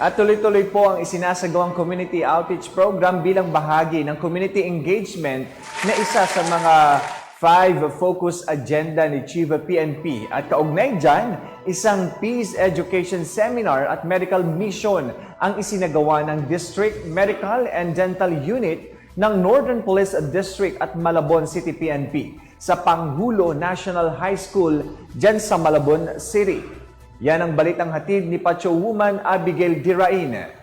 At tuloy-tuloy po ang isinasagawang community outreach program bilang bahagi ng community engagement na isa sa mga 5 focus agenda ni Chiva PNP. At kaugnay dyan, isang peace education seminar at medical mission ang isinagawa ng District Medical and Dental Unit ng Northern Police District at Malabon City PNP sa Panghulo National High School dyan sa Malabon City. Yan ang balitang hatid ni Pacho Woman Abigail Dirain.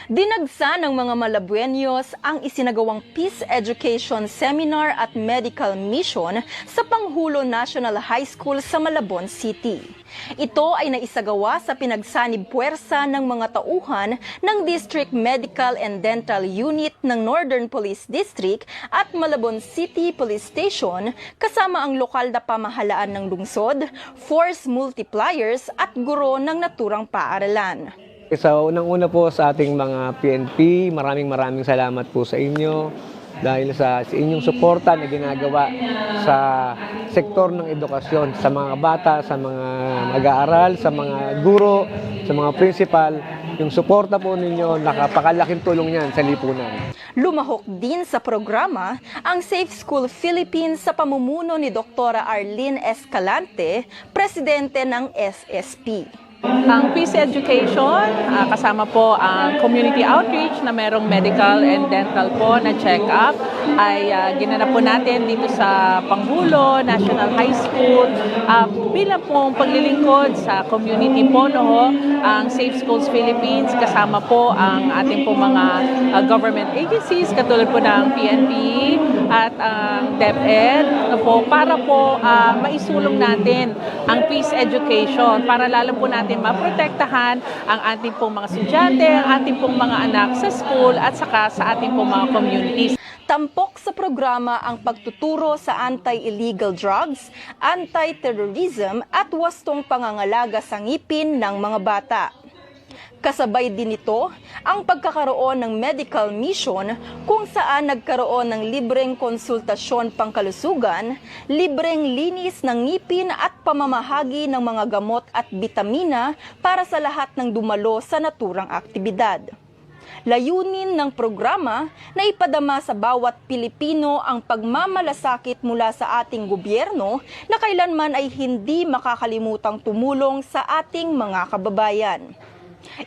Dinagsa ng mga Malabueños ang isinagawang Peace Education Seminar at Medical Mission sa Panghulo National High School sa Malabon City. Ito ay naisagawa sa pinagsanib puwersa ng mga tauhan ng District Medical and Dental Unit ng Northern Police District at Malabon City Police Station kasama ang lokal na pamahalaan ng lungsod, force multipliers at guro ng naturang paaralan. So, unang-una po sa ating mga PNP, maraming salamat po sa inyo dahil sa inyong suporta na ginagawa sa sektor ng edukasyon, sa mga bata, sa mga mag-aaral, sa mga guro, sa mga principal. Yung suporta po ninyo, napakalaking tulong yan sa lipunan. Lumahok din sa programa ang Safe School Philippines sa pamumuno ni Dr. Arlene Escalante, presidente ng SSP. Ang Peace Education, kasama po ang community outreach na merong medical and dental po na check-up ay ginanap po natin dito sa Panghulo National High School. Bilang pong paglilingkod sa community po, ang Safe Schools Philippines, kasama po ang ating po mga government agencies katulad po ng PNP at ang DepEd para po maisulong natin ang peace education para lalo po natin maprotektahan ang ating pong mga estudyante, ang ating pong mga anak sa school at saka sa ating pong mga communities. Tampok sa programa ang pagtuturo sa anti-illegal drugs, anti-terrorism at wastong pangangalaga sa ngipin ng mga bata. Kasabay din ito ang pagkakaroon ng medical mission kung saan nagkaroon ng libreng konsultasyon pangkalusugan, libreng linis ng ngipin at pamamahagi ng mga gamot at bitamina para sa lahat ng dumalo sa naturang aktibidad. Layunin ng programa na ipadama sa bawat Pilipino ang pagmamalasakit mula sa ating gobyerno na kailanman ay hindi makakalimutang tumulong sa ating mga kababayan.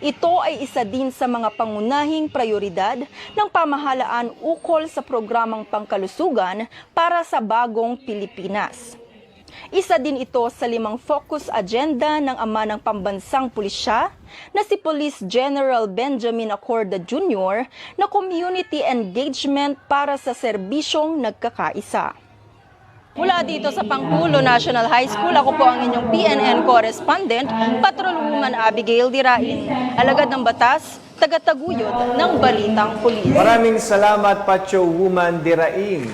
Ito ay isa din sa mga pangunahing prioridad ng pamahalaan ukol sa programang pangkalusugan para sa bagong Pilipinas. Isa din ito sa 5 focus agenda ng ama ng pambansang pulisya na si Police General Benjamin Acorda Jr. na community engagement para sa serbisyong nagkakaisa. Mula dito sa Panghulo National High School, ako po ang inyong PNN correspondent, Patrolwoman Abigail Dirain, alagad ng batas, tagataguyod ng Balitang Pulis. Maraming salamat, Pacho Woman Dirain.